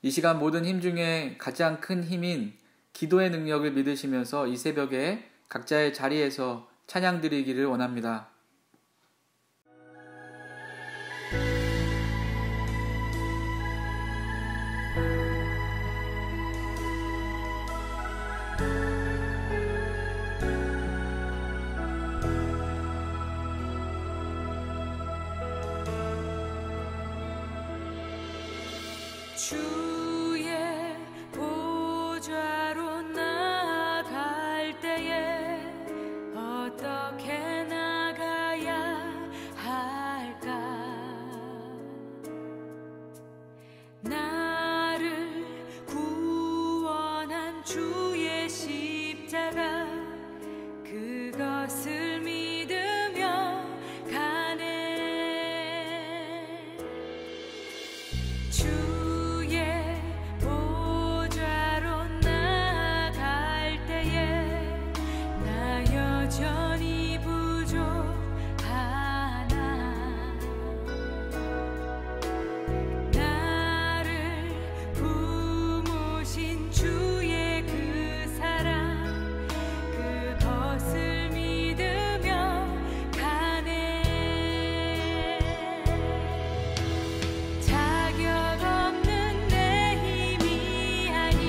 이 시간 모든 힘 중에 가장 큰 힘인 기도의 능력을 믿으시면서 이 새벽에 각자의 자리에서 찬양 드리기를 원합니다. 주의 보좌로 나아갈 때에 어떻게 나가야 할까? 나를 구원한 주의 십자가 그것을 믿으며 가네. 여전히 부족하나 나를 품으신 주의 그 사랑 그것을 믿으며 가네. 자격 없는 내 힘이 아니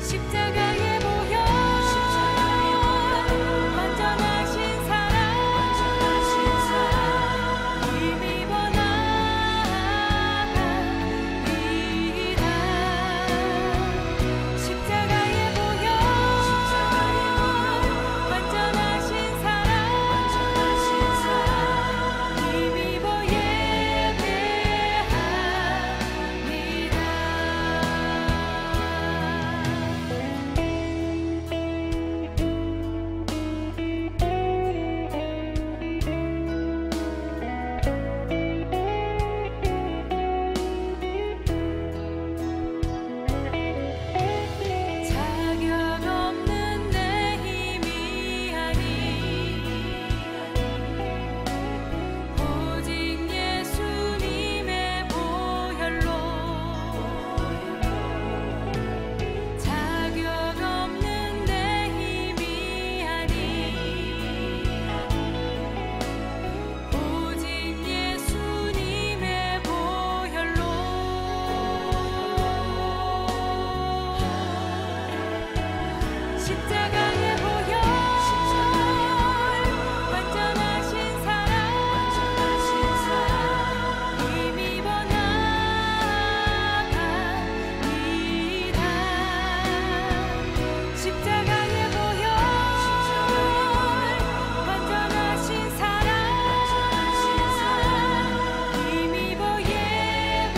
십자가의 보혈 완전하신 사랑 힘입어 나아갑니다. 십자가의 보혈 완전하신 사랑 힘입어 예배합니다. 자격 없는 내 힘이 아니 오직 예수님의 보혈로 자격 없는 내 힘이 아니 오직 예수님의 보혈로 십자가의 보혈 완전하신 사랑 힘입어 나아갑니다. 십자가의 보혈 완전하신 사랑 힘입어 예배합니다.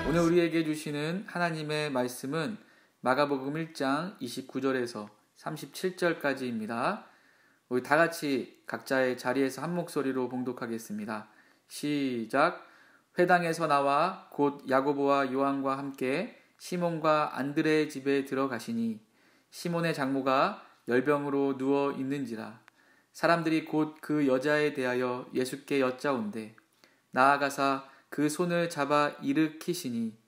오늘 우리에게 주시는 하나님의 말씀은 마가복음 1장 29절에서 37절까지입니다. 우리 다 같이 각자의 자리에서 한 목소리로 봉독하겠습니다. 시작. 회당에서 나와 곧 야고보와 요한과 함께 시몬과 안드레의 집에 들어가시니 시몬의 장모가 열병으로 누워 있는지라. 사람들이 곧 그 여자에 대하여 예수께 여짜온대. 나아가사 그 손을 잡아 일으키시니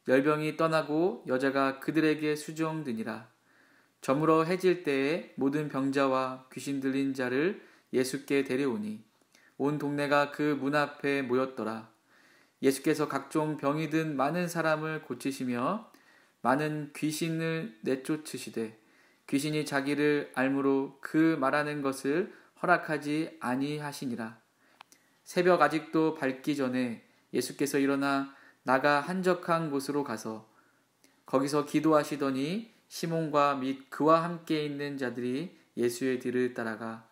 열병이 떠나고 여자가 그들에게 수종드니라. 저물어 해질 때에 모든 병자와 귀신 들린 자를 예수께 데려오니 온 동네가 그 문 앞에 모였더라. 예수께서 각종 병이 든 많은 사람을 고치시며 많은 귀신을 내쫓으시되 귀신이 자기를 알므로 그 말하는 것을 허락하지 아니하시니라. 새벽 아직도 밝기 전에 예수께서 일어나 나가 한적한 곳으로 가서 거기서 기도하시더니 시몬과 및 그와 함께 있는 자들이 예수의 뒤를 따라가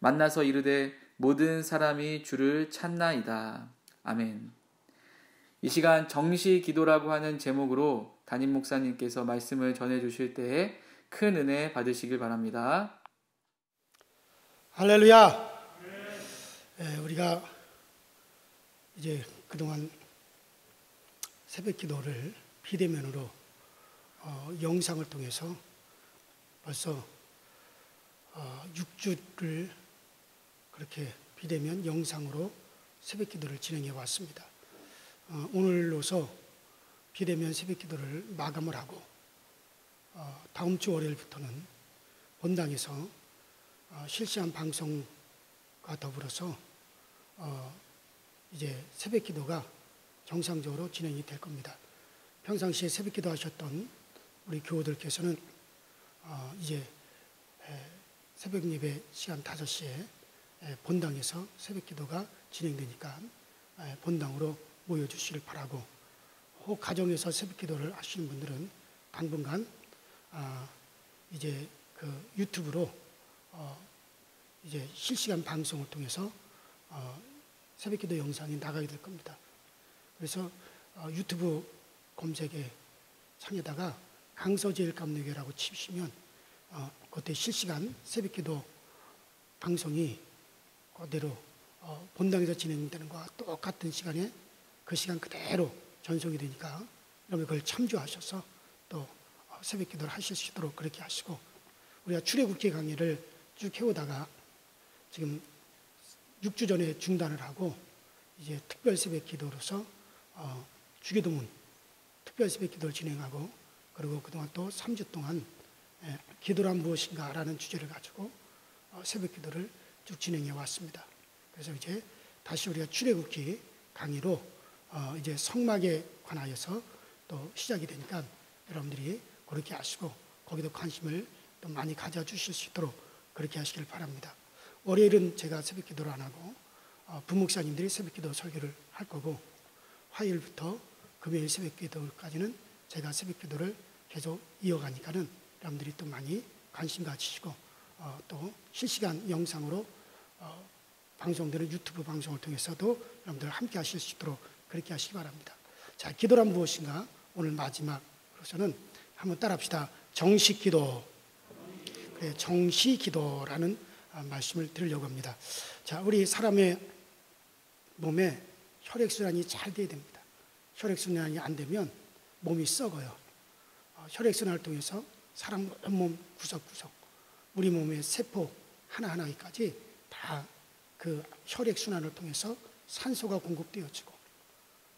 만나서 이르되 모든 사람이 주를 찾나이다. 아멘. 이 시간 정시 기도라고 하는 제목으로 담임 목사님께서 말씀을 전해 주실 때에 큰 은혜 받으시길 바랍니다. 할렐루야. 우리가 이제 그동안 새벽 기도를 비대면으로 영상을 통해서 벌써 6주를 그렇게 비대면 영상으로 새벽 기도를 진행해 왔습니다. 오늘로서 비대면 새벽 기도를 마감을 하고 다음 주 월요일부터는 본당에서 실시간 방송과 더불어서 이제 새벽 기도가 정상적으로 진행이 될 겁니다. 평상시에 새벽 기도 하셨던 우리 교우들께서는 이제 새벽 예배 시간 5시에 본당에서 새벽 기도가 진행되니까 본당으로 모여주시길 바라고, 혹 가정에서 새벽 기도를 하시는 분들은 당분간 이제 그 유튜브로 이제 실시간 방송을 통해서 새벽 기도 영상이 나가게 될 겁니다. 그래서 유튜브 검색에 창에다가 강서제일 감리교라고 치시면 그때 실시간 새벽 기도 방송이 그대로 본당에서 진행되는 것과 똑같은 시간에 그 시간 그대로 전송이 되니까 여러분 그걸 참조하셔서 또 새벽 기도를 하실 수 있도록 그렇게 하시고, 우리가 출애굽기 강의를 쭉 해오다가 지금 6주 전에 중단을 하고 이제 특별 새벽 기도로서 주기도문 특별 새벽 기도를 진행하고, 그리고 그동안 또 3주 동안 기도란 무엇인가 라는 주제를 가지고 새벽 기도를 쭉 진행해 왔습니다. 그래서 이제 다시 우리가 출애굽기 강의로 이제 성막에 관하여서 또 시작이 되니까 여러분들이 그렇게 하시고 거기도 관심을 또 많이 가져주실 수 있도록 그렇게 하시길 바랍니다. 월요일은 제가 새벽 기도를 안 하고 부목사님들이 새벽 기도 설교를 할 거고, 화요일부터 금요일 새벽 기도까지는 제가 새벽 기도를 계속 이어가니까는 여러분들이 또 많이 관심 가지시고 또 실시간 영상으로 방송되는 유튜브 방송을 통해서도 여러분들 함께 하실 수 있도록 그렇게 하시기 바랍니다. 자, 기도란 무엇인가? 오늘 마지막으로서는 한번 따라합시다. 정식 기도. 그래, 정시 기도라는 말씀을 드리려고 합니다. 자, 우리 사람의 몸에 혈액순환이 잘 돼야 됩니다. 혈액순환이 안 되면 몸이 썩어요. 혈액순환을 통해서 사람 온몸 구석구석, 우리 몸의 세포 하나하나까지 다 그 혈액순환을 통해서 산소가 공급되어지고,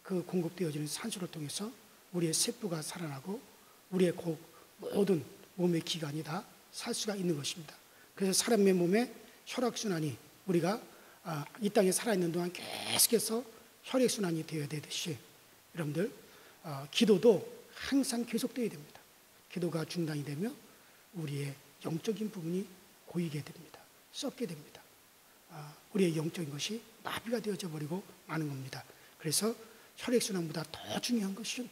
그 공급되어지는 산소를 통해서 우리의 세포가 살아나고 우리의 모든 몸의 기관이 다 살 수가 있는 것입니다. 그래서 사람의 몸에 혈액순환이 우리가 이 땅에 살아있는 동안 계속해서 혈액순환이 되어야 되듯이 여러분들 기도도 항상 계속되어야 됩니다. 기도가 중단이 되면 우리의 영적인 부분이 고이게 됩니다. 썩게 됩니다. 우리의 영적인 것이 마비가 되어져 버리고 마는 겁니다. 그래서 혈액순환보다 더 중요한 것은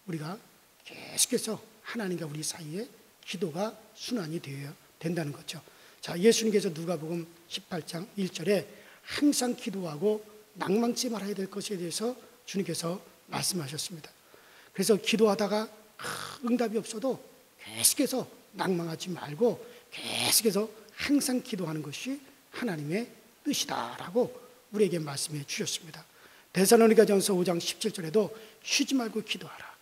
우리가 계속해서 하나님과 우리 사이에 기도가 순환이 되어야 된다는 거죠. 자, 예수님께서 누가복음 18장 1절에 항상 기도하고 낭망치 말아야 될 것에 대해서 주님께서 말씀하셨습니다. 그래서 기도하다가 응답이 없어도 계속해서 낭망하지 말고 계속해서 항상 기도하는 것이 하나님의 뜻이다라고 우리에게 말씀해 주셨습니다. 데살로니가전서 5장 17절에도 쉬지 말고 기도하라.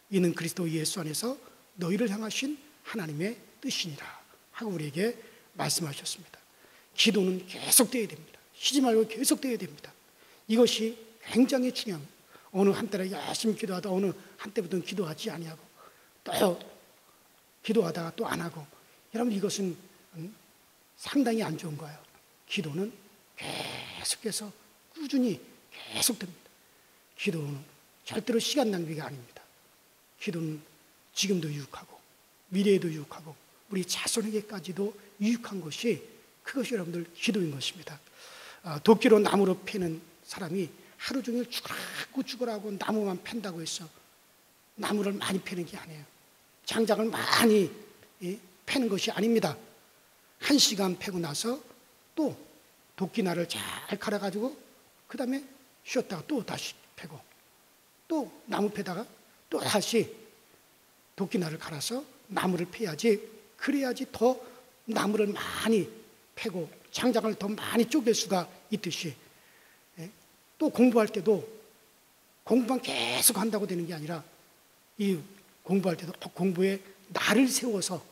이는 그리스도 예수 안에서 너희를 향하신 하나님의 뜻이니라 하고 우리에게 말씀하셨습니다. 기도는 계속되어야 됩니다. 쉬지 말고 계속되어야 됩니다. 이것이 굉장히 중요합니다. 어느 한때는 열심히 기도하다 어느 한때부터는 기도하지 아니하고 또 기도하다가 또 안 하고, 여러분 이것은 상당히 안 좋은 거예요. 기도는 계속해서 꾸준히 계속됩니다. 기도는 절대로 시간 낭비가 아닙니다. 기도는 지금도 유익하고 미래에도 유익하고 우리 자손에게까지도 유익한 것이, 그것이 여러분들 기도인 것입니다. 도끼로 나무로 패는 사람이 하루 종일 죽으라 하고 나무만 팬다고 해서 나무를 많이 패는 게 아니에요. 장작을 많이 패는 것이 아닙니다. 1시간 패고 나서 또 도끼날을 잘 갈아가지고 그 다음에 쉬었다가 또 다시 패고 또 나무 패다가 또 다시 도끼날을 갈아서 나무를 패야지, 그래야지 더 나무를 많이 패고 장작을 더 많이 쪼갤 수가 있듯이, 또 공부할 때도 공부만 계속 한다고 되는 게 아니라 이 공부할 때도 공부에 날을 세워서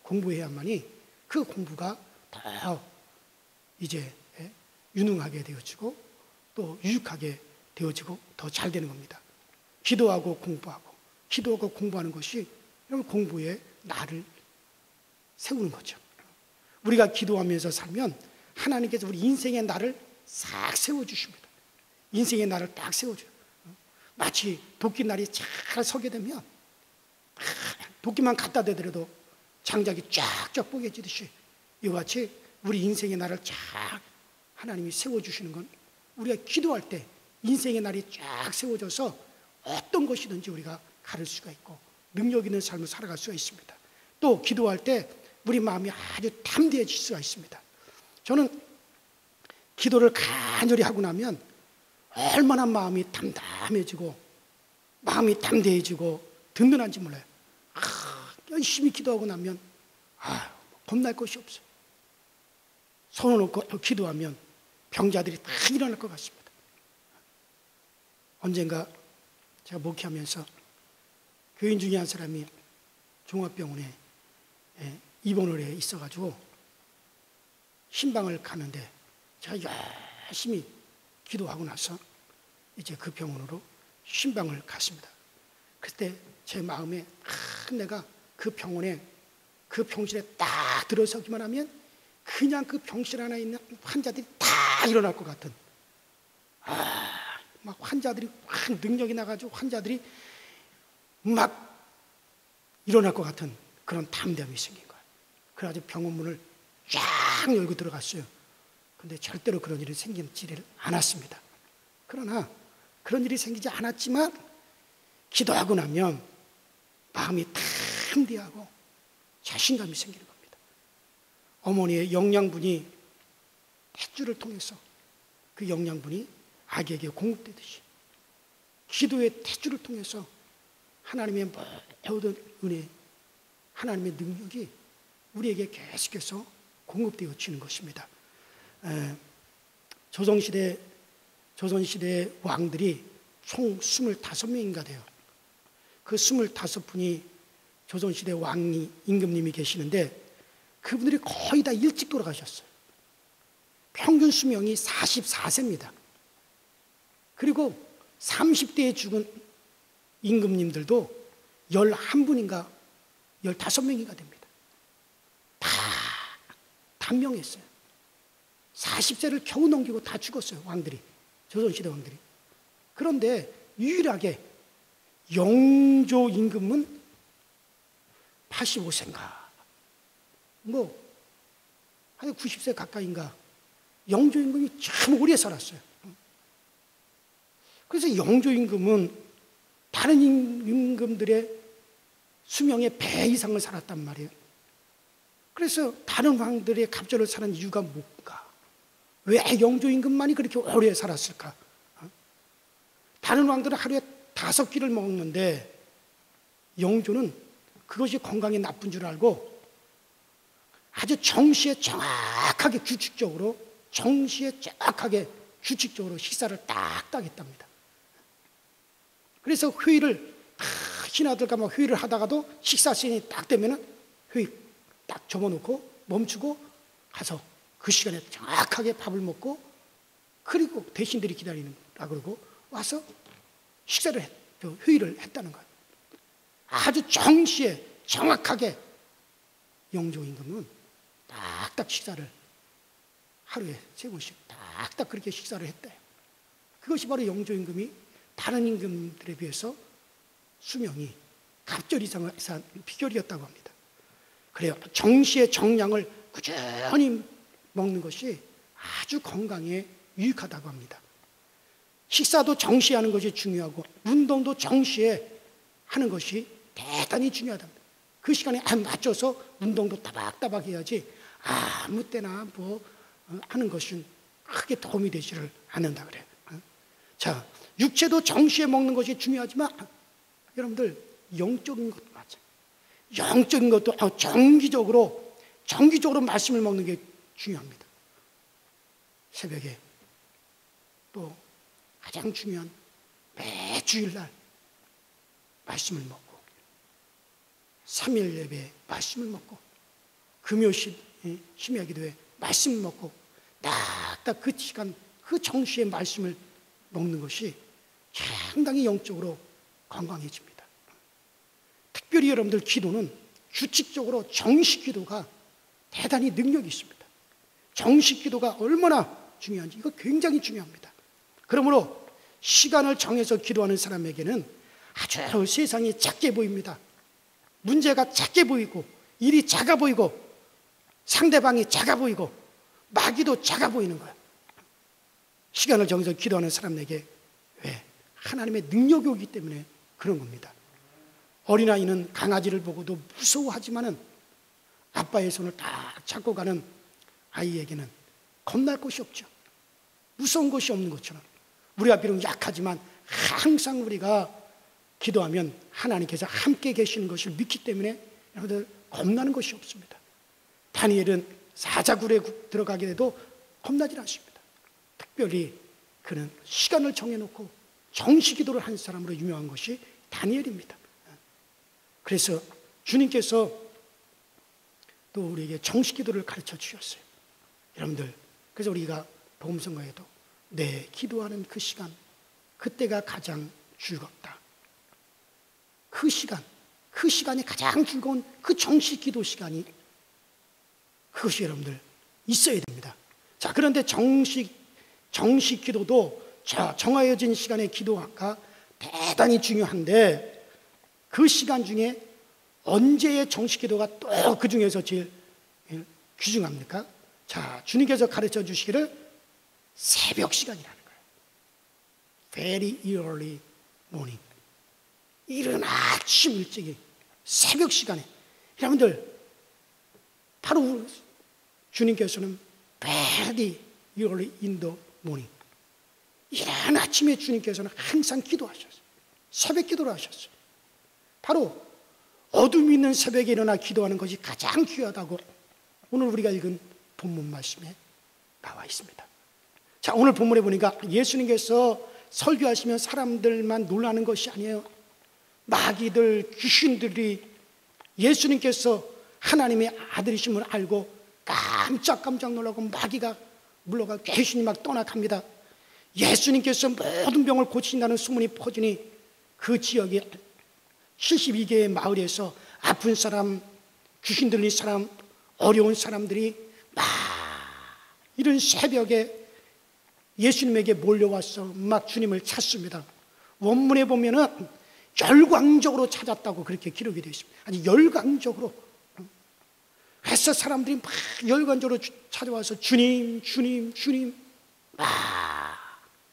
공부해야만이 그 공부가 더 이제 유능하게 되어지고 또 유익하게 되어지고 더 잘 되는 겁니다. 기도하고 공부하는 것이 이런 공부에 날을 세우는 거죠. 우리가 기도하면서 살면 하나님께서 우리 인생의 날을 싹 세워주십니다. 인생의 날을 딱 세워줘요. 마치 도끼날이 잘 서게 되면 도끼만 갖다 대더라도 장작이 쫙쫙 뽀개지듯이 이와 같이 우리 인생의 날을 쫙 하나님이 세워주시는 건 우리가 기도할 때 인생의 날이 쫙 세워져서 어떤 것이든지 우리가 가를 수가 있고 능력 있는 삶을 살아갈 수가 있습니다. 또 기도할 때 우리 마음이 아주 담대해질 수가 있습니다. 저는 기도를 간절히 하고 나면 얼마나 마음이 담담해지고 마음이 담대해지고 든든한지 몰라요. 열심히 기도하고 나면 겁날 것이 없어요. 손을 놓고 기도하면 병자들이 다 일어날 것 같습니다. 언젠가 제가 목회하면서 교인 중에 한 사람이 종합병원에 입원을 해 있어가지고 신방을 가는데 제가 열심히 기도하고 나서 이제 그 병원으로 신방을 갔습니다. 그때 제 마음에 내가 그 병원에 그 병실에 딱 들어서기만 하면 그냥 그 병실 안에 있는 환자들이 다 일어날 것 같은, 막 환자들이 확 능력이 나가지고 환자들이 막 일어날 것 같은 그런 담대함이 생긴 거예요. 그래가지고 병원 문을 쫙 열고 들어갔어요. 근데 절대로 그런 일이 생기지를 않았습니다. 그러나 그런 일이 생기지 않았지만 기도하고 나면 마음이 담대하고 자신감이 생기는 겁니다. 어머니의 영양분이 탯줄을 통해서 그 영양분이 아기에게 공급되듯이 기도의 탯줄을 통해서 하나님의 모든 은혜, 하나님의 능력이 우리에게 계속해서 공급되어지는 것입니다. 조선시대 왕들이 총 25명인가 돼요. 그 25분이 조선시대 왕이 임금님이 계시는데 그분들이 거의 다 일찍 돌아가셨어요. 평균 수명이 44세입니다. 그리고 30대에 죽은 임금님들도 11분인가 15명인가 됩니다. 다 단명했어요. 40세를 겨우 넘기고 다 죽었어요. 왕들이, 조선시대 왕들이. 그런데 유일하게 영조 임금은 85세인가 한 90세 가까이인가 영조 임금이 참 오래 살았어요. 그래서 영조 임금은 다른 임금들의 수명의 배 이상을 살았단 말이에요. 그래서 다른 왕들의 갑절을 사는 이유가 뭔가? 왜 영조 임금만이 그렇게 오래 살았을까? 다른 왕들은 하루에 5끼를 먹는데 영조는 그것이 건강에 나쁜 줄 알고 아주 정시에 정확하게 규칙적으로 식사를 딱딱 했답니다. 그래서 회의를 신하들과 막 회의를 하다가도 식사 시간이 딱 되면은 회의 딱 접어놓고 멈추고 가서 그 시간에 정확하게 밥을 먹고 그리고 대신들이 기다리는 거라 그러고 와서 회의를 했다는 거예요. 아주 정시에 정확하게 영조 임금은 딱딱 식사를 하루에 3번씩 딱딱 그렇게 식사를 했대요. 그것이 바로 영조 임금이 다른 임금들에 비해서 수명이 갑절 이상을 산 비결이었다고 합니다. 그래요. 정시의 정량을 꾸준히 먹는 것이 아주 건강에 유익하다고 합니다. 식사도 정시에 하는 것이 중요하고 운동도 정시에 하는 것이 대단히 중요하답니다. 그 시간에 맞춰서 운동도 따박따박 해야지 아무 때나 하는 것은 크게 도움이 되지를 않는다 그래요. 자, 육체도 정시에 먹는 것이 중요하지만 여러분들 영적인 것도 마찬가지. 영적인 것도 정기적으로 말씀을 먹는 게 중요합니다. 새벽에 또 가장 중요한 매 주일날 말씀을 먹고 3일 예배 말씀을 먹고 금요 심야 기도에 말씀을 먹고 딱딱 그 시간 그 정시에 말씀을 먹는 것이 상당히 영적으로 건강해집니다. 특별히 여러분들 기도는 규칙적으로 정식 기도가 대단히 능력이 있습니다. 정식 기도가 얼마나 중요한지 이거 굉장히 중요합니다. 그러므로 시간을 정해서 기도하는 사람에게는 아주 세상이 작게 보입니다. 문제가 작게 보이고 일이 작아 보이고 상대방이 작아 보이고 마귀도 작아 보이는 거예요. 시간을 정해서 기도하는 사람에게 왜? 하나님의 능력이 오기 때문에 그런 겁니다. 어린아이는 강아지를 보고도 무서워하지만은 아빠의 손을 딱 잡고 가는 아이에게는 겁날 것이 없죠. 무서운 것이 없는 것처럼 우리가 비록 약하지만 항상 우리가 기도하면 하나님께서 함께 계시는 것을 믿기 때문에 여러분들 겁나는 것이 없습니다. 다니엘은 사자굴에 들어가게 돼도 겁나지 않습니다. 특별히 그는 시간을 정해놓고 정시 기도를 한 사람으로 유명한 것이 다니엘입니다. 그래서 주님께서 또 우리에게 정시 기도를 가르쳐 주셨어요. 여러분들, 그래서 우리가 복음성가에도 내 기도하는 그 시간, 그때가 가장 즐겁다. 그 시간이 가장 즐거운 그 정시 기도 시간이 그것이 여러분들 있어야 됩니다. 자, 그런데 정시 기도도 정해진 시간의 기도가 대단히 중요한데 그 시간 중에 언제의 정식 기도가 또 그 중에서 제일 귀중합니까? 자, 주님께서 가르쳐 주시기를 새벽 시간이라는 거예요. Very early morning. 이른 아침 일찍이 새벽 시간에 여러분들 바로 주님께서는 very early in the morning. 이른 아침에 주님께서는 항상 기도하셨어요. 새벽 기도를 하셨어요. 바로 어둠이 있는 새벽에 일어나 기도하는 것이 가장 귀하다고 오늘 우리가 읽은 본문 말씀에 나와 있습니다. 자, 오늘 본문에 보니까 예수님께서 설교하시면 사람들만 놀라는 것이 아니에요. 마귀들, 귀신들이 예수님께서 하나님의 아들이심을 알고 깜짝 놀라고 마귀가 물러가 귀신이 막 떠나갑니다. 예수님께서 모든 병을 고치신다는 소문이 퍼지니 그 지역에 72개의 마을에서 아픈 사람, 귀신 들린 사람, 어려운 사람들이 막 이런 새벽에 예수님에게 몰려와서 막 주님을 찾습니다. 원문에 보면은 열광적으로 찾았다고 그렇게 기록이 되어 있습니다. 아니 열광적으로. 그래서 사람들이 막 열광적으로 찾아와서 주님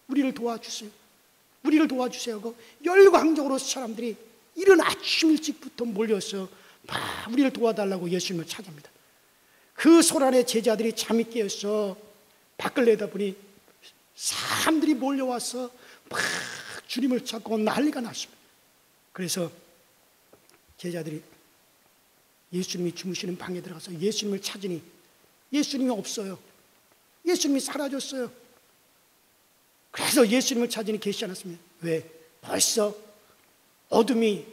우리를 도와주세요 하고 열광적으로 사람들이 이른 아침 일찍부터 몰려서 막 우리를 도와달라고 예수님을 찾아옵니다. 그 소란에 제자들이 잠이 깨어서 밖을 내다보니 사람들이 몰려와서 막 주님을 찾고 난리가 났습니다. 그래서 제자들이 예수님이 주무시는 방에 들어가서 예수님을 찾으니 예수님이 없어요. 예수님이 사라졌어요. 그래서 예수님을 찾으니 계시지 않았습니다. 왜? 벌써 어둠이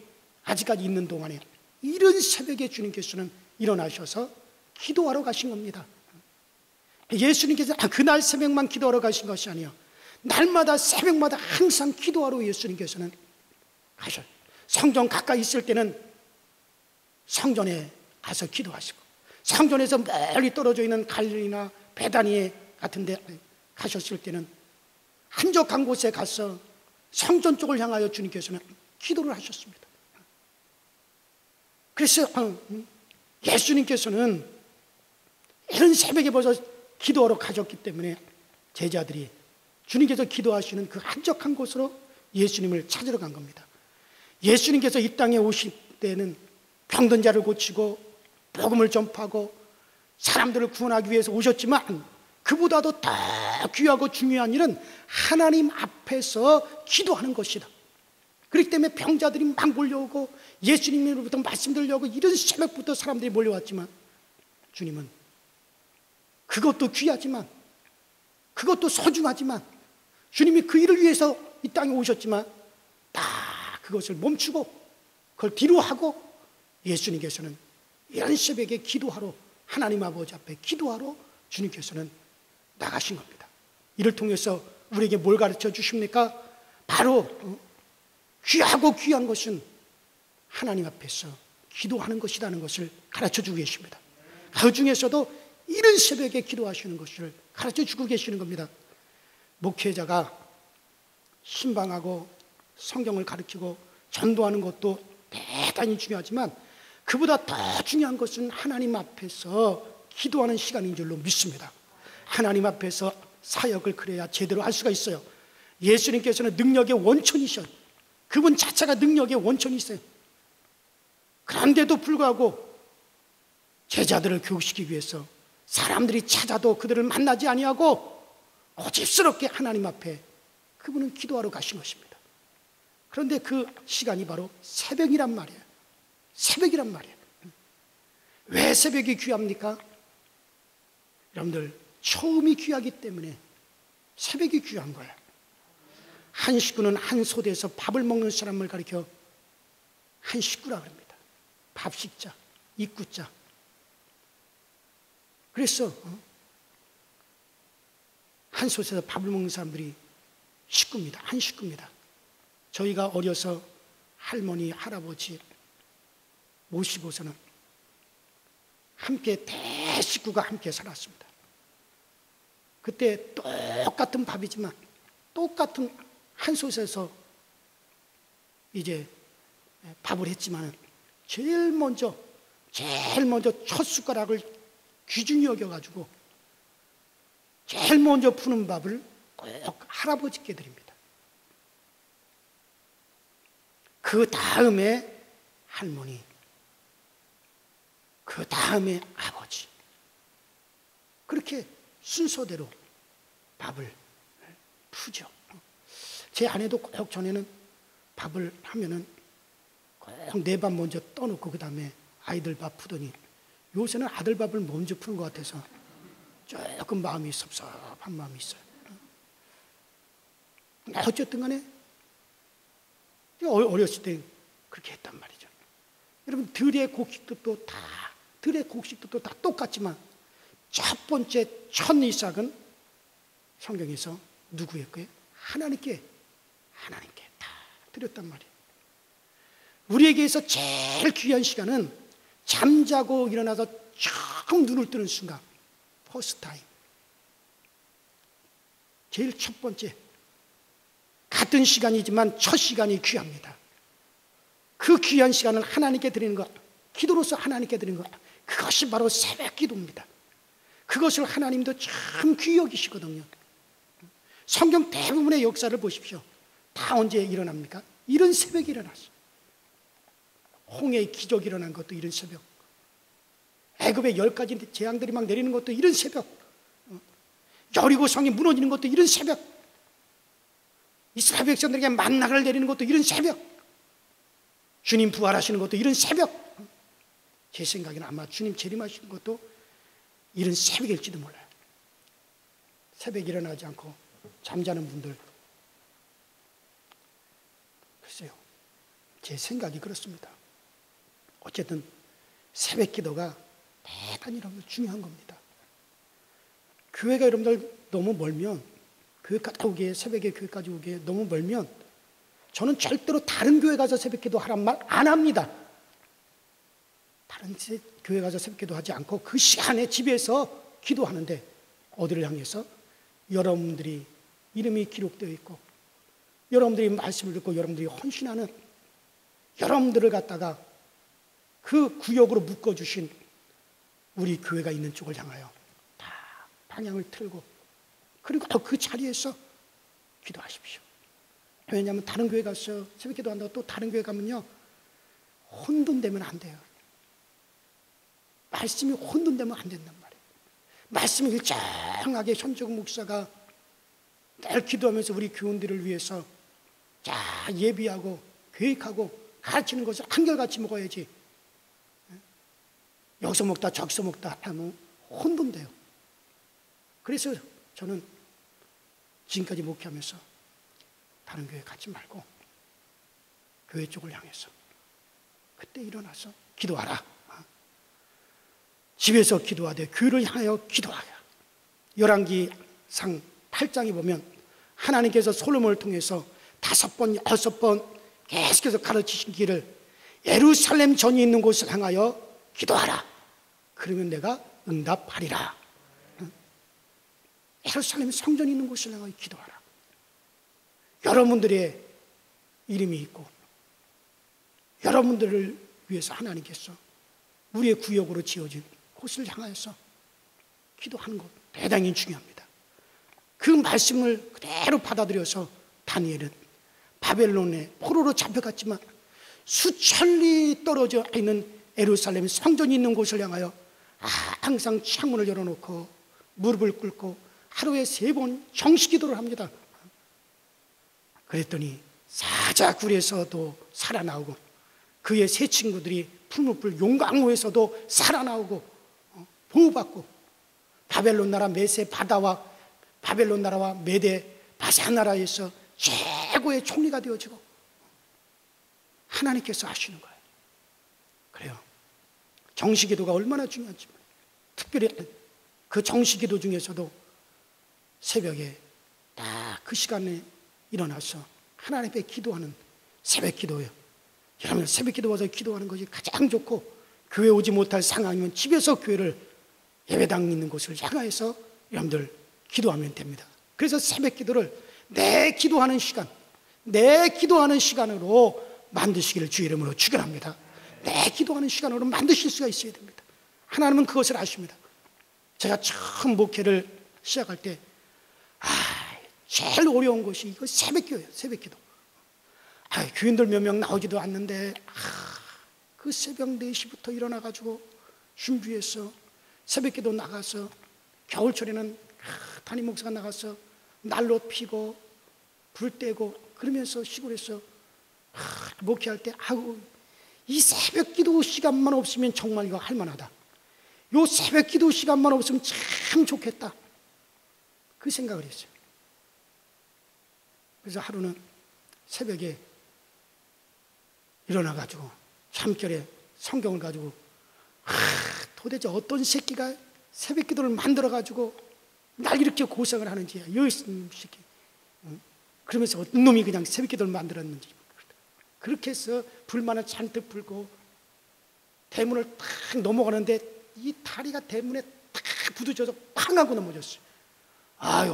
아직까지 있는 동안에 이른 새벽에 주님께서는 일어나셔서 기도하러 가신 겁니다. 예수님께서 그날 새벽만 기도하러 가신 것이 아니에요. 날마다 새벽마다 항상 기도하러 예수님께서는 가셔요. 성전 가까이 있을 때는 성전에 가서 기도하시고 성전에서 멀리 떨어져 있는 갈릴리나 베다니 같은 데 가셨을 때는 한적한 곳에 가서 성전 쪽을 향하여 주님께서는 기도를 하셨습니다. 그래서 예수님께서는 이런 새벽에 벌써 기도하러 가셨기 때문에 제자들이 주님께서 기도하시는 그 한적한 곳으로 예수님을 찾으러 간 겁니다. 예수님께서 이 땅에 오실 때는 병든 자를 고치고 복음을 전파하고 사람들을 구원하기 위해서 오셨지만 그보다도 더 귀하고 중요한 일은 하나님 앞에서 기도하는 것이다. 그렇기 때문에 병자들이 막 몰려오고 예수님으로부터 말씀 들려오고 이런 새벽부터 사람들이 몰려왔지만 주님은 그것도 귀하지만 그것도 소중하지만 주님이 그 일을 위해서 이 땅에 오셨지만 다 그것을 멈추고 그걸 뒤로 하고 예수님께서는 이런 새벽에 기도하러 하나님 아버지 앞에 기도하러 주님께서는 나가신 겁니다. 이를 통해서 우리에게 뭘 가르쳐 주십니까? 바로 귀하고 귀한 것은 하나님 앞에서 기도하는 것이라는 것을 가르쳐 주고 계십니다. 그 중에서도 이른 새벽에 기도하시는 것을 가르쳐 주고 계시는 겁니다. 목회자가 신방하고 성경을 가르치고 전도하는 것도 대단히 중요하지만 그보다 더 중요한 것은 하나님 앞에서 기도하는 시간인 줄로 믿습니다. 하나님 앞에서 사역을 그래야 제대로 할 수가 있어요. 예수님께서는 능력의 원천이셔요. 그분 자체가 능력의 원천이세요. 그런데도 불구하고 제자들을 교육시키기 위해서 사람들이 찾아도 그들을 만나지 아니하고 고집스럽게 하나님 앞에 그분은 기도하러 가신 것입니다. 그런데 그 시간이 바로 새벽이란 말이에요. 새벽이란 말이에요. 왜 새벽이 귀합니까? 여러분들 처음이 귀하기 때문에 새벽이 귀한 거예요. 한 식구는 한 소대에서 밥을 먹는 사람을 가리켜 한 식구라 그럽니다. 밥 식자, 입구자. 그래서 한 소대에서 밥을 먹는 사람들이 식구입니다. 한 식구입니다. 저희가 어려서 할머니, 할아버지 모시고서는 함께 대식구가 함께 살았습니다. 그때 똑같은 밥이지만 똑같은 한 솥에서 이제 밥을 했지만 제일 먼저 첫 숟가락을 귀중히 여겨가지고 제일 먼저 푸는 밥을 꼭 할아버지께 드립니다. 그 다음에 할머니, 그 다음에 아버지. 그렇게 순서대로 밥을 푸죠. 제 아내도 꼭 전에는 밥을 하면은 꼭 내 밥 먼저 떠놓고 그 다음에 아이들 밥 푸더니 요새는 아들 밥을 먼저 푸는 것 같아서 조금 마음이 섭섭한 마음이 있어요. 어쨌든 간에 어렸을 때 그렇게 했단 말이죠. 여러분 들의 곡식도 다 똑같지만 첫 번째 첫 이삭은 성경에서 누구의 거예요? 하나님께 다 드렸단 말이에요. 우리에게서 제일 귀한 시간은 잠자고 일어나서 처음 눈을 뜨는 순간, 퍼스트 타임. 제일 첫 번째. 같은 시간이지만 첫 시간이 귀합니다. 그 귀한 시간을 하나님께 드리는 것, 기도로서 하나님께 드리는 것, 그것이 바로 새벽 기도입니다. 그것을 하나님도 참 귀히 여기시거든요. 성경 대부분의 역사를 보십시오. 다 언제 일어납니까? 이런 새벽에 일어났어요. 홍해의 기적이 일어난 것도 이런 새벽. 애굽의 10가지 재앙들이 막 내리는 것도 이런 새벽. 여리고 성이 무너지는 것도 이런 새벽. 이스라엘 백성들에게 만나를 내리는 것도 이런 새벽. 주님 부활하시는 것도 이런 새벽. 제 생각에는 아마 주님 재림하시는 것도 이런 새벽일지도 몰라요. 새벽에 일어나지 않고 잠자는 분들, 글쎄요, 제 생각이 그렇습니다. 어쨌든 새벽 기도가 대단히 여러분들 중요한 겁니다. 교회가 여러분들 너무 멀면, 교회까지 오기에, 새벽에 교회까지 오기에 너무 멀면 저는 절대로 다른 교회 가서 새벽 기도 하란 말 안 합니다. 다른 교회 가서 새벽 기도 하지 않고 그 시간에 집에서 기도하는데, 어디를 향해서? 여러분들이 이름이 기록되어 있고 여러분들이 말씀을 듣고 여러분들이 헌신하는 여러분들을 갖다가 그 구역으로 묶어주신 우리 교회가 있는 쪽을 향하여 다 방향을 틀고, 그리고 그 자리에서 기도하십시오. 왜냐하면 다른 교회 가서 새벽 기도한다고 또 다른 교회 가면요, 혼돈되면 안 돼요. 말씀이 혼돈되면 안 된단 말이에요. 말씀을 일정하게 현적 목사가 늘 기도하면서 우리 교원들을 위해서 자 예비하고 계획하고 가르치는 것을 한결같이 먹어야지. 여기서 먹다 저기서 먹다 하면 혼돈돼요. 그래서 저는 지금까지 목회하면서 다른 교회 가지 말고 교회 쪽을 향해서 그때 일어나서 기도하라. 집에서 기도하되 교회를 향하여 기도하라. 열왕기상 8장에 보면 하나님께서 솔로몬을 통해서 5번, 6번 계속해서 가르치신 길을 예루살렘 전이 있는 곳을 향하여 기도하라. 그러면 내가 응답하리라. 예루살렘 성전이 있는 곳을 향하여 기도하라. 여러분들의 이름이 있고 여러분들을 위해서 하나님께서 우리의 구역으로 지어진 곳을 향하여서 기도하는 것 대단히 중요합니다. 그 말씀을 그대로 받아들여서 다니엘은 바벨론의 포로로 잡혀갔지만 수천리 떨어져 있는 예루살렘 성전이 있는 곳을 향하여 항상 창문을 열어놓고 무릎을 꿇고 하루에 3번 정식기도를 합니다. 그랬더니 사자굴에서도 살아나오고 그의 세 친구들이 풀무불 용광로에서도 살아나오고 보호받고 바벨론 나라 메세 바다와 바벨론 나라와 메데 바사 나라에서 최고의 총리가 되어지고 하나님께서 하시는 거예요. 그래요. 정식기도가 얼마나 중요한지, 특별히 그 정식기도 중에서도 새벽에 딱 그 시간에 일어나서 하나님 앞에 기도하는 새벽기도예요. 여러분 새벽기도 와서 기도하는 것이 가장 좋고, 교회 오지 못할 상황이면 집에서 교회를 예배당 있는 곳을 향해서 여러분들 기도하면 됩니다. 그래서 새벽기도를 내 기도하는 시간, 내 기도하는 시간으로 만드시기를 주의 이름으로 축원합니다. 내 기도하는 시간으로 만드실 수가 있어야 됩니다. 하나님은 그것을 아십니다. 제가 처음 목회를 시작할 때 제일 어려운 것이 이거 새벽기도예요. 새벽기도. 교인들 몇 명 나오지도 않는데 그 새벽 4시부터 일어나가지고 준비해서 새벽기도 나가서, 겨울철에는 담임 목사가 나가서 난로 피고 불 떼고 그러면서 시골에서 목회할 때 이 새벽기도 시간만 없으면 정말 이거 할만하다, 요 새벽기도 시간만 없으면 참 좋겠다, 그 생각을 했어요. 그래서 하루는 새벽에 일어나가지고 잠결에 성경을 가지고 도대체 어떤 새끼가 새벽기도를 만들어가지고 날 이렇게 고생을 하는지, 여신 새끼, 그러면서 어떤 놈이 그냥 새벽기도를 만들었는지, 그렇게 해서 불만을 잔뜩 불고 대문을 탁 넘어가는데 이 다리가 대문에 탁 부딪혀서 팡 하고 넘어졌어요.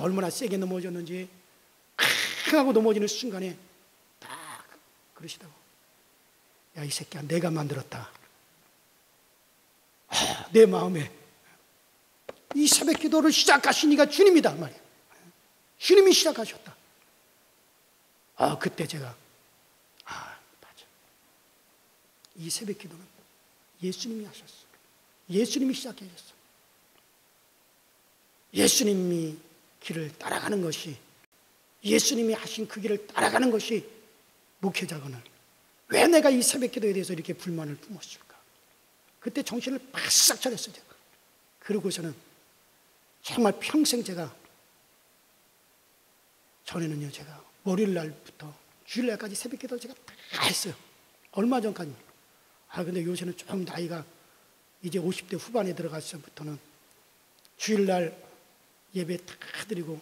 얼마나 세게 넘어졌는지, 팡 하고 넘어지는 순간에 딱 그러시다고, 야, 이 새끼야, 내가 만들었다. 내 마음에 이 새벽 기도를 시작하신 이가 주님이다 말이야. 주님이 시작하셨다. 그때 제가 맞아, 이 새벽 기도는 예수님이 하셨어. 예수님이 시작해 주셨어. 예수님이 길을 따라가는 것이, 예수님이 하신 그 길을 따라가는 것이 목회자거늘 왜 내가 이 새벽 기도에 대해서 이렇게 불만을 품었을까? 그때 정신을 바싹 차렸어요. 제가. 그러고서는 정말 평생 제가, 전에는요, 제가 월요일 날부터 주일 날까지 새벽 기도를 제가 다 했어요. 얼마 전까지. 근데 요새는 좀 나이가 이제 50대 후반에 들어가서부터는 주일 날 예배 다 드리고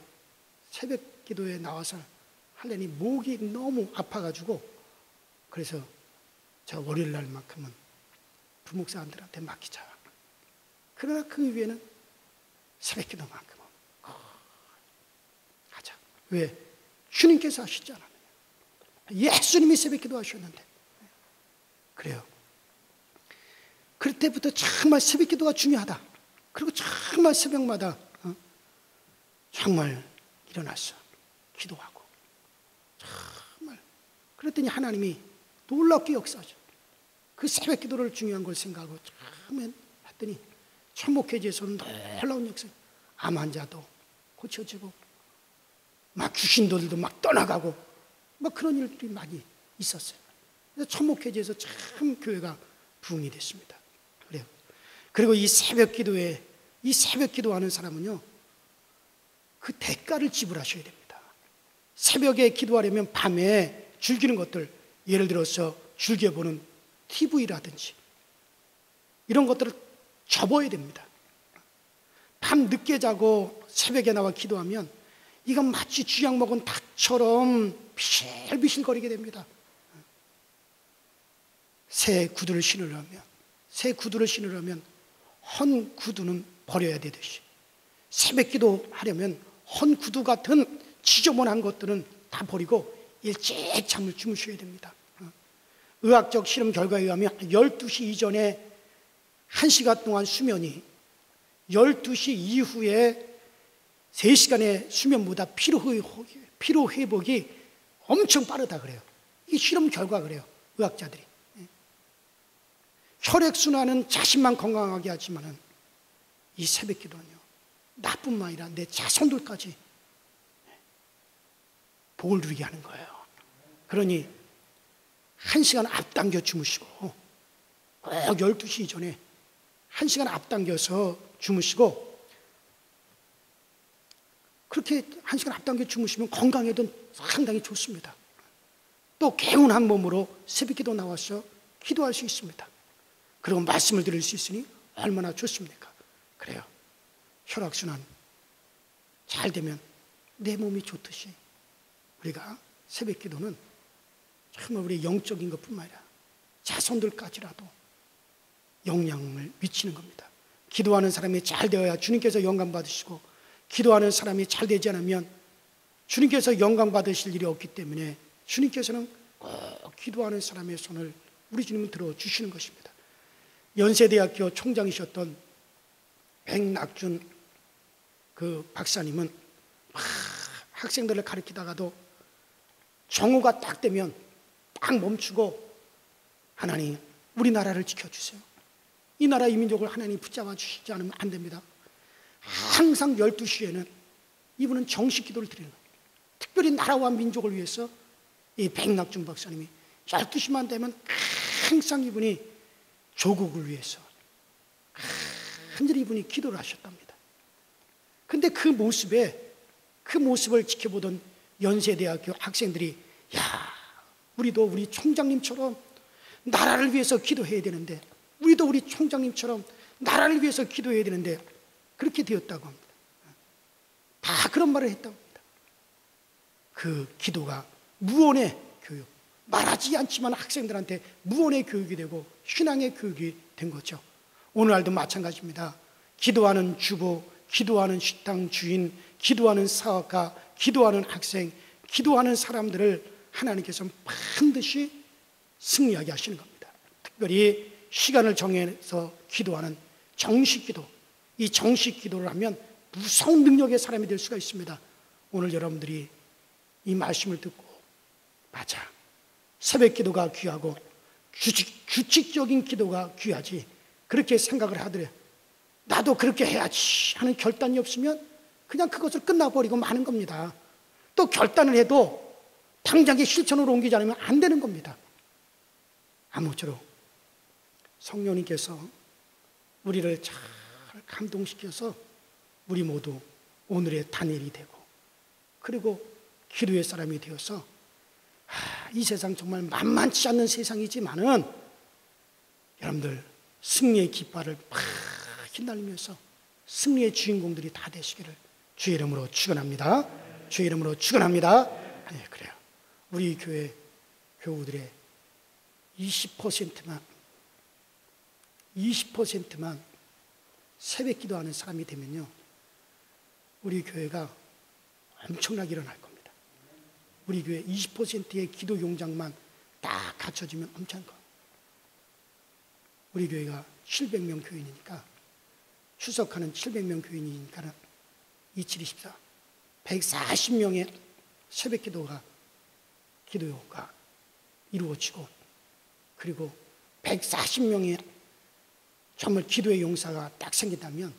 새벽 기도에 나와서 하려니 목이 너무 아파가지고, 그래서 제가 월요일 날만큼은 부목사님들한테 맡기자. 그러나 그 이후에는 새벽 기도만큼은 하자. 왜? 주님께서 하시지 않았느냐. 예수님이 새벽 기도 하셨는데. 그래요. 그때부터 정말 새벽 기도가 중요하다. 그리고 정말 새벽마다 정말 일어났어. 기도하고. 정말. 그랬더니 하나님이 놀랍게 역사하죠. 그 새벽 기도를 중요한 걸 생각하고 처음에 했더니 천목회지에서는 놀라운 역사. 암 환자도 고쳐지고 막 귀신들도 막 떠나가고 막 그런 일들이 많이 있었어요. 그래서 천목회지에서 참 교회가 부흥이 됐습니다. 그래요. 그리고 이 새벽 기도하는 사람은요, 그 대가를 지불하셔야 됩니다. 새벽에 기도하려면 밤에 즐기는 것들, 예를 들어서 즐겨보는 TV라든지 이런 것들을 접어야 됩니다. 밤 늦게 자고 새벽에 나와 기도하면 이건 마치 쥐약 먹은 닭처럼 비실비실거리게 됩니다. 새 구두를 신으려면 헌 구두는 버려야 되듯이 새벽 기도하려면 헌 구두 같은 지저분한 것들은 다 버리고 일찍 잠을 주무셔야 됩니다. 의학적 실험 결과에 의하면 12시 이전에 1시간 동안 수면이 12시 이후에 3시간의 수면보다 피로 회복이 엄청 빠르다 그래요. 이 실험 결과 그래요. 의학자들이. 혈액순환은 자신만 건강하게 하지만은 이 새벽 기도는요, 나뿐만 아니라 내 자손들까지 복을 누리게 하는 거예요. 그러니 1시간 앞당겨 주무시고 꼭 12시 이전에 1시간 앞당겨서 주무시고, 그렇게 1시간 앞당겨 주무시면 건강에도 상당히 좋습니다. 또 개운한 몸으로 새벽기도 나와서 기도할 수 있습니다. 그리고 말씀을 들을 수 있으니 얼마나 좋습니까? 그래요. 혈액순환 잘 되면 내 몸이 좋듯이 우리가 새벽기도는 정말 우리 영적인 것뿐만 아니라 자손들까지라도 영향을 미치는 겁니다. 기도하는 사람이 잘 되어야 주님께서 영광 받으시고, 기도하는 사람이 잘 되지 않으면 주님께서 영광 받으실 일이 없기 때문에 주님께서는 꼭 기도하는 사람의 손을 우리 주님은 들어주시는 것입니다. 연세대학교 총장이셨던 백낙준 그 박사님은 막 학생들을 가르치다가도 정오가 딱 되면 딱 멈추고, 하나님 우리나라를 지켜주세요. 이 나라 이민족을 하나님 붙잡아 주시지 않으면 안 됩니다. 항상 12시에는 이분은 정식 기도를 드리는 거예요. 특별히 나라와 민족을 위해서 이 백낙준 박사님이 12시만 되면 항상 이분이 조국을 위해서 간절히 이분이 기도를 하셨답니다. 근데 그 모습을 지켜보던 연세대학교 학생들이, 야, 우리도 우리 총장님처럼 나라를 위해서 기도해야 되는데, 우리도 우리 총장님처럼 나라를 위해서 기도해야 되는데, 그렇게 되었다고 합니다. 다 그런 말을 했다고 합니다. 그 기도가 무언의 교육, 말하지 않지만 학생들한테 무언의 교육이 되고 신앙의 교육이 된 거죠. 오늘날도 마찬가지입니다. 기도하는 주부, 기도하는 식당 주인, 기도하는 사업가, 기도하는 학생, 기도하는 사람들을 하나님께서 반드시 승리하게 하시는 겁니다. 특별히 시간을 정해서 기도하는 정식 기도, 이 정식 기도를 하면 무서운 능력의 사람이 될 수가 있습니다. 오늘 여러분들이 이 말씀을 듣고, 맞아, 새벽 기도가 귀하고 규칙적인 기도가 귀하지, 그렇게 생각을 하더래 나도 그렇게 해야지 하는 결단이 없으면 그냥 그것을 끝나버리고 마는 겁니다. 또 결단을 해도 당장의 실천으로 옮기지 않으면 안 되는 겁니다. 아무쪼록 성령님께서 우리를 잘 감동시켜서 우리 모두 오늘의 다니엘이 되고, 그리고 기도의 사람이 되어서 이 세상 정말 만만치 않는 세상이지만은 여러분들 승리의 깃발을 팍 휘날리면서 승리의 주인공들이 다 되시기를 주의 이름으로 축원합니다. 주의 이름으로 축원합니다. 네, 그래요. 우리 교회 교우들의 20%만 새벽 기도하는 사람이 되면요, 우리 교회가 엄청나게 일어날 겁니다. 우리 교회 20%의 기도 용장만 딱 갖춰지면 엄청난 거예요. 우리 교회가 700명 교인이니까, 추석하는 700명 교인이니까는 2724 140명의 새벽 기도가 이루어지고, 그리고 140명의 정말 기도의 용사가 딱 생긴다면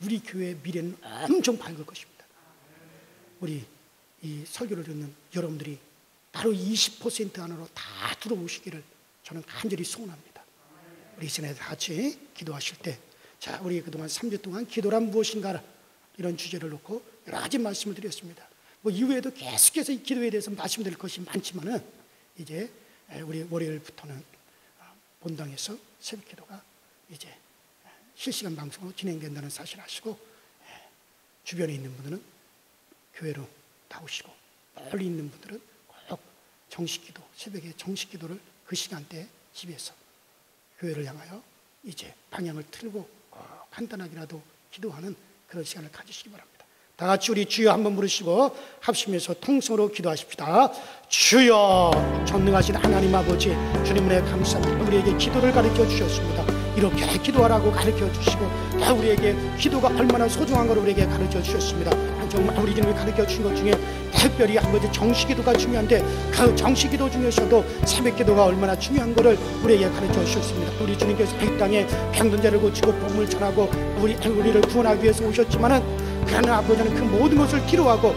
우리 교회의 미래는 엄청 밝을 것입니다. 우리 이 설교를 듣는 여러분들이 바로 20% 안으로 다 들어오시기를 저는 간절히 소원합니다. 우리 이전에 다 같이 기도하실 때, 자, 우리 그동안 3주 동안 기도란 무엇인가 이런 주제를 놓고 여러 가지 말씀을 드렸습니다. 뭐 이후에도 계속해서 이 기도에 대해서 말씀드릴 것이 많지만은 이제 우리 월요일부터는 본당에서 새벽 기도가 이제 실시간 방송으로 진행된다는 사실 아시고, 주변에 있는 분들은 교회로 나오시고, 멀리 있는 분들은 꼭 정식 기도, 새벽에 정식 기도를 그 시간대에 집에서 교회를 향하여 이제 방향을 틀고 간단하게라도 기도하는 그런 시간을 가지시기 바랍니다. 다 같이 우리 주여 한번 부르시고 합심해서 통성으로 기도하십시다. 주여, 전능하신 하나님 아버지, 주님의 감사합니다. 우리에게 기도를 가르쳐 주셨습니다. 이렇게 기도하라고 가르쳐 주시고, 우리에게 기도가 얼마나 소중한 걸 우리에게 가르쳐 주셨습니다. 정말 우리 주님이 가르쳐 주신 것 중에 특별히 아버지 정식 기도가 중요한데, 그 정식 기도 중에서도 새벽 기도가 얼마나 중요한 것을 우리에게 가르쳐 주셨습니다. 우리 주님께서 이 땅에 병든 자를 고치고 복음을 전하고 우리를 구원하기 위해서 오셨지만은, 그러나 아버지는 그 모든 것을 뒤로하고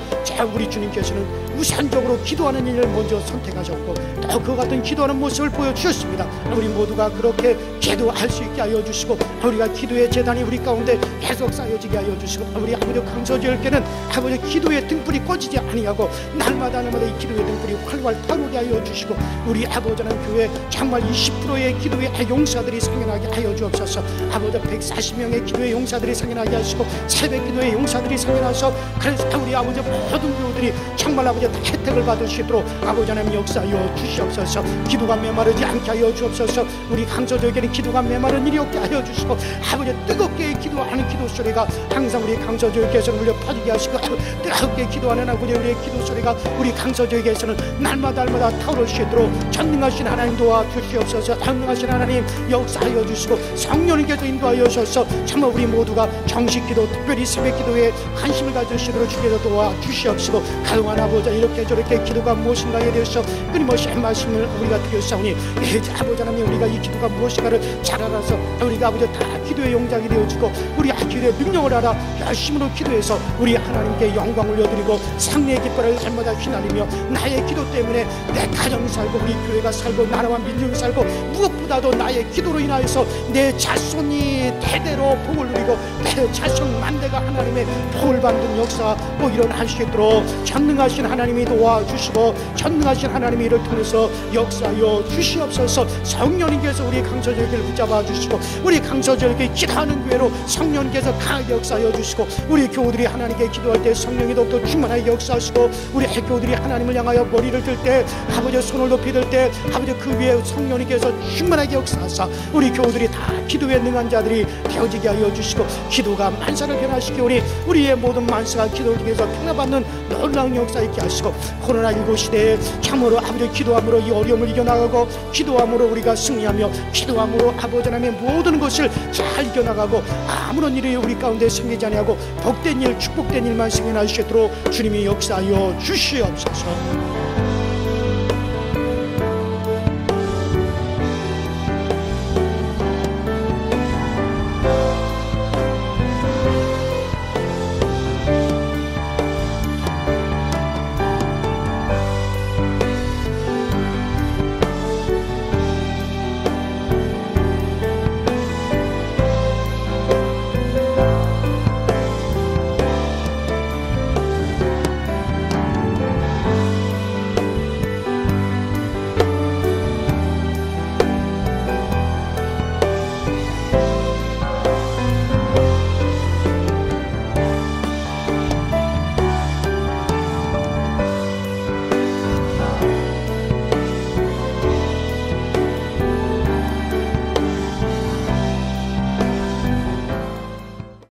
우리 주님께서는 우선적으로 기도하는 일을 먼저 선택하셨고, 또 그 같은 기도하는 모습을 보여주셨습니다. 우리 모두가 그렇게 기도할 수 있게 하여 주시고, 우리가 기도의 재단이 우리 가운데 계속 쌓여지게 하여 주시고, 우리 아버지 강서지역에는 아버지 기도의 등불이 꺼지지 아니하고 날마다 이 기도의 등불이 활활 타오르게 하여 주시고, 우리 아버지는 교회 정말 20%의 기도의 용사들이 생겨나게 하여 주옵소서. 아버지 140명의 기도의 용사들이 생겨나게 하시고, 새벽 기도의 용사들이 생겨나서, 그래서 우리 아버지 모든 교우들이 정말 아버지 다 혜택을 받을 수 있도록 아버지 하나님 역사하여 주시옵소서. 기도가 메마르지 않게 하여 주옵소서. 우리 강서지역에는 기도가 메마른 일이 없게 하여 주시고, 아버지 뜨겁게 기도하는 기도 소리가 항상 우리 강서지역에서는 울려 퍼지게 하시고, 뜨겁게 기도하는 아버지 우리의 기도 소리가 우리 강서지역에서는 날마다 타오를 수 있도록 전능하신 하나님 도와주시옵소서. 전능하신 하나님 역사하여 주시고, 성령님께서 인도하여 주셔서 정말 우리 모두가 정식 기도, 특별히 새벽 기도에 관심을 가질 수 있도록 주께서 도와주시옵시고, 그동안 아버지 이렇게 저렇게 기도가 무엇인가에 대해서 끊임없이 말씀을 우리가 드렸사오니, 이제 아버지 하나님 우리가 이 기도가 무엇인가를 잘 알아서 우리가 아버지 다 기도의 용작이 되어지고, 우리 기도의 능력을 알아 열심으로 기도해서 우리 하나님께 영광 올려드리고 승리의 깃발을 날마다 휘날리며, 나의 기도 때문에 내 가정 살고 우리 교회가 살고 나라와 민족이 살고, 무엇보다도 나의 기도로 인하여서 내 자손이 대대로 복을 누리고 내 자손 만대가 하나님의 복을 받는 역사 꼭 일어날 수 있도록 전능하신 하나님이 도와주시고, 전능하신 하나님이 이를 통해서 역사하여 주시옵소서. 성령님께서 우리 강서지역을 붙잡아 주시고, 우리 강서지역에 기도하는 교회로 성령님께서 강하게 역사하여 주시고, 우리 교우들이 하나님께 기도할 때 성령이 더욱더 충만하게 역사하시고, 우리 교우들이 하나님을 향하여 머리를 들 때, 아버지 손을 높이 들 때 아버지 그 위에 성령님께서 충만하게 역사하사 우리 교우들이 다 기도에 능한 자들이 되어지게 하여 주시고, 기도가 만사를 변화시키오니 우리의 모든 만사가 기도를 통해서 평화받는 놀라운 역사 있게 하시고, 코로나19 시대에 참으로 아버지 기도함으로 이 어려움을 이겨나가고, 기도함으로 우리가 승리하며, 기도함으로 아버지 하나님의 모든 것을 잘 이겨나가고, 아무런 일이 우리 가운데 생기지 아니하고 복된 일, 축복된 일만 생겨날 수 있도록 주님이 역사하여 주시옵소서.